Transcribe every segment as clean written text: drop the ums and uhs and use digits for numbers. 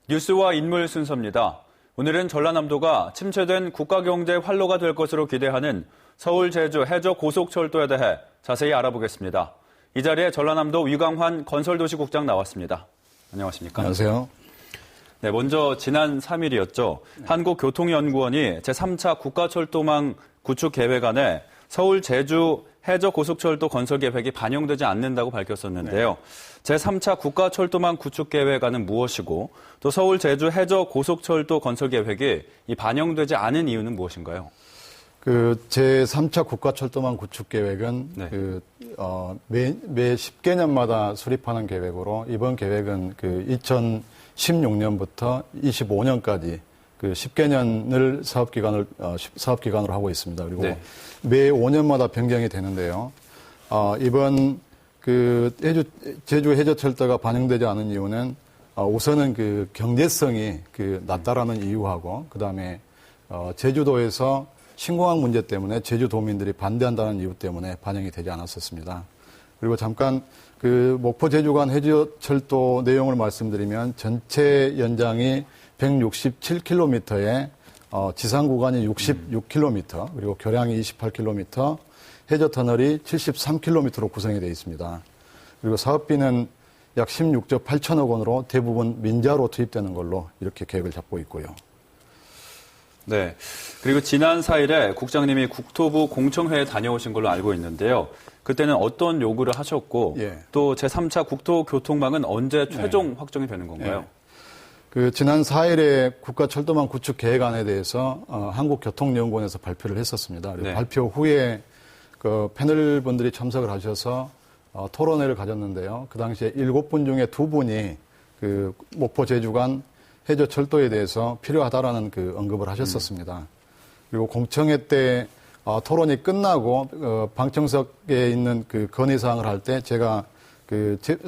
뉴스와 인물 순서입니다. 오늘은 전라남도가 침체된 국가경제 활로가 될 것으로 기대하는 서울 제주 해저 고속철도에 대해 자세히 알아보겠습니다. 이 자리에 전라남도 위광환 건설도시국장 나왔습니다. 안녕하십니까? 안녕하세요. 네, 먼저 지난 3일이었죠. 한국교통연구원이 제3차 국가철도망 구축 계획안에 서울 제주 해저 고속철도 건설 계획이 반영되지 않는다고 밝혔었는데요. 제3차 국가철도망 구축 계획안은 무엇이고 또 서울 제주 해저 고속철도 건설 계획이 반영되지 않은 이유는 무엇인가요? 제3차 국가철도망 구축 계획은 매 10개년마다 수립하는 계획으로 이번 계획은 2016년부터 25년까지 10개년을 사업기간으로 하고 있습니다. 그리고 매 5년마다 변경이 되는데요. 이번 제주 해저철도가 반영되지 않은 이유는 우선은 경제성이 낮다라는 이유하고 그다음에 제주도에서 신공항 문제 때문에 제주도민들이 반대한다는 이유 때문에 반영이 되지 않았었습니다. 그리고 잠깐 목포 제주 간 해저철도 내용을 말씀드리면 전체 연장이 167km에 지상 구간이 66km, 그리고 교량이 28km, 해저 터널이 73km로 구성이 되어 있습니다. 그리고 사업비는 약 16조 8천억 원으로 대부분 민자로 투입되는 걸로 이렇게 계획을 잡고 있고요. 네. 그리고 지난 4일에 국장님이 국토부 공청회에 다녀오신 걸로 알고 있는데요. 그때는 어떤 요구를 하셨고 또 제3차 국토교통망은 언제 최종 확정이 되는 건가요? 지난 4일에 국가철도망 구축 계획안에 대해서 한국교통연구원에서 발표를 했었습니다. 그리고 발표 후에 패널 분들이 참석을 하셔서 토론회를 가졌는데요. 그 당시에 7분 중에 2분이 목포 제주 간 해저철도에 대해서 필요하다라는 언급을 하셨었습니다. 그리고 공청회 때 토론이 끝나고 방청석에 있는 건의사항을 할 때 제가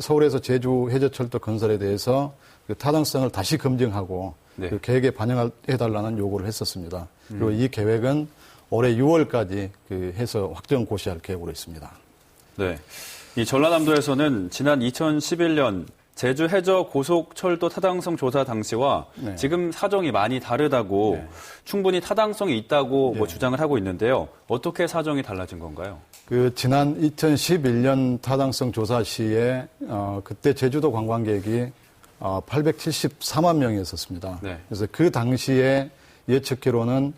서울에서 제주 해저철도 건설에 대해서 타당성을 다시 검증하고 계획에 반영해달라는 요구를 했었습니다. 그리고 이 계획은 올해 6월까지 해서 확정 고시할 계획으로 있습니다. 네. 이 전라남도에서는 지난 2011년 제주 해저 고속철도 타당성 조사 당시와 지금 사정이 많이 다르다고 충분히 타당성이 있다고 주장을 하고 있는데요. 어떻게 사정이 달라진 건가요? 지난 2011년 타당성 조사 시에 그때 제주도 관광객이 874만 명이었습니다. 그래서 그 당시에 예측기로는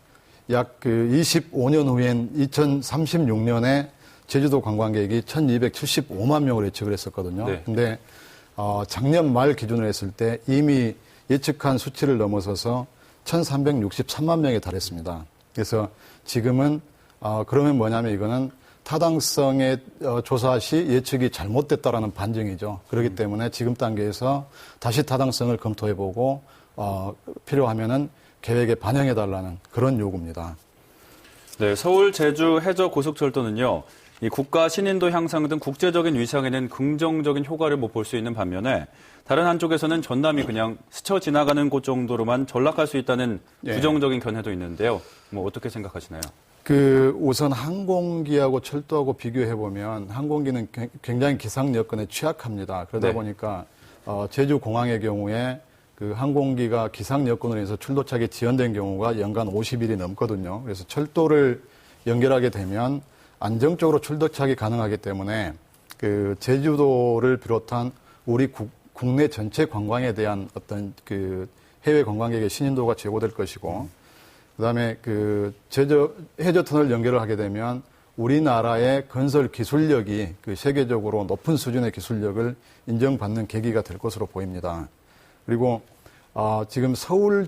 약 25년 후인 2036년에 제주도 관광객이 1275만 명을 예측을 했었거든요. 근데 작년 말 기준으로 했을 때 이미 예측한 수치를 넘어서서 1363만 명에 달했습니다. 그래서 지금은 그러면 뭐냐면 이거는 타당성의 조사 시 예측이 잘못됐다라는 반증이죠. 그렇기 때문에 지금 단계에서 다시 타당성을 검토해보고 필요하면은 계획에 반영해달라는 그런 요구입니다. 네, 서울 제주 해저 고속철도는요. 이 국가 신인도 향상 등 국제적인 위상에는 긍정적인 효과를 못 볼 수 있는 반면에 다른 한쪽에서는 전남이 그냥 스쳐 지나가는 곳 정도로만 전락할 수 있다는 부정적인 견해도 있는데요. 어떻게 생각하시나요? 우선 항공기하고 철도하고 비교해보면 항공기는 굉장히 기상 여건에 취약합니다. 그러다 보니까 제주 공항의 경우에 항공기가 기상 여건으로 인해서 출도착이 지연된 경우가 연간 50일이 넘거든요. 그래서 철도를 연결하게 되면 안정적으로 출도착이 가능하기 때문에 제주도를 비롯한 우리 국내 전체 관광에 대한 어떤 해외 관광객의 신인도가 제고될 것이고, 그다음에 해저 터널 연결을 하게 되면 우리나라의 건설 기술력이 세계적으로 높은 수준의 기술력을 인정받는 계기가 될 것으로 보입니다. 그리고 지금 서울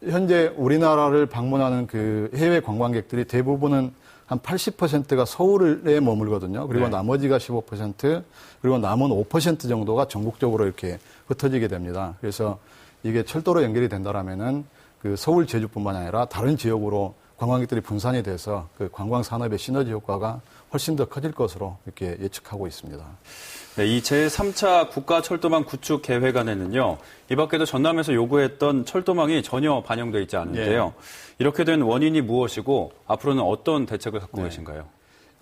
현재 우리나라를 방문하는 해외 관광객들이 대부분은 한 80%가 서울에 머물거든요. 그리고 나머지가 15%, 그리고 남은 5% 정도가 전국적으로 이렇게 흩어지게 됩니다. 그래서 이게 철도로 연결이 된다라면은 서울 제주뿐만 아니라 다른 지역으로 관광객들이 분산이 돼서 관광 산업의 시너지 효과가 훨씬 더 커질 것으로 이렇게 예측하고 있습니다. 네, 이 제3차 국가철도망 구축 계획안에는요. 이 밖에도 전남에서 요구했던 철도망이 전혀 반영되어 있지 않은데요. 이렇게 된 원인이 무엇이고 앞으로는 어떤 대책을 갖고 계신가요?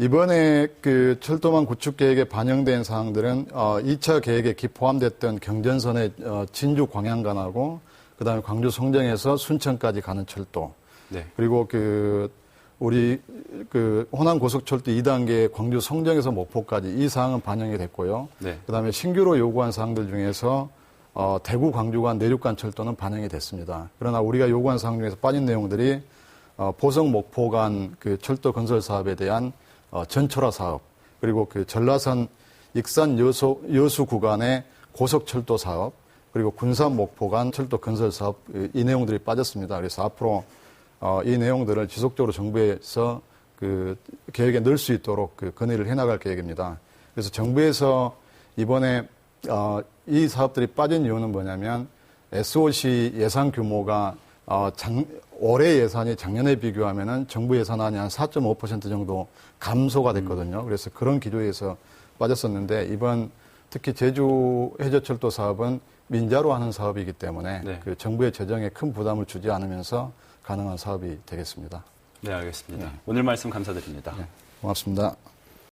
이번에 그 철도망 구축 계획에 반영된 사항들은 2차 계획에 포함됐던 경전선의 진주 광양간하고 그다음에 광주 송정에서 순천까지 가는 철도. 네. 그리고 우리 호남 고속철도 2단계 광주 송정에서 목포까지 이 사항은 반영이 됐고요. 네. 그다음에 신규로 요구한 사항들 중에서 대구 광주 간 내륙간 철도는 반영이 됐습니다. 그러나 우리가 요구한 사항 중에서 빠진 내용들이 보성 목포 간 그 철도 건설 사업에 대한 전철화 사업, 그리고 그 전라선 익산 여수 구간의 고속철도 사업, 그리고 군산 목포 간 철도 건설 사업, 이 내용들이 빠졌습니다. 그래서 앞으로 이 내용들을 지속적으로 정부에서 그 계획에 넣을 수 있도록 건의를 해나갈 계획입니다. 그래서 정부에서 이번에 이 사업들이 빠진 이유는 뭐냐면 SOC 예산 규모가 올해 예산이 작년에 비교하면은 정부 예산안이 한 4.5% 정도 감소가 됐거든요. 그래서 그런 기조에서 빠졌었는데 이번 특히 제주 해저철도 사업은 민자로 하는 사업이기 때문에 네. 그 정부의 재정에 큰 부담을 주지 않으면서 가능한 사업이 되겠습니다. 네, 알겠습니다. 오늘 말씀 감사드립니다. 네, 고맙습니다.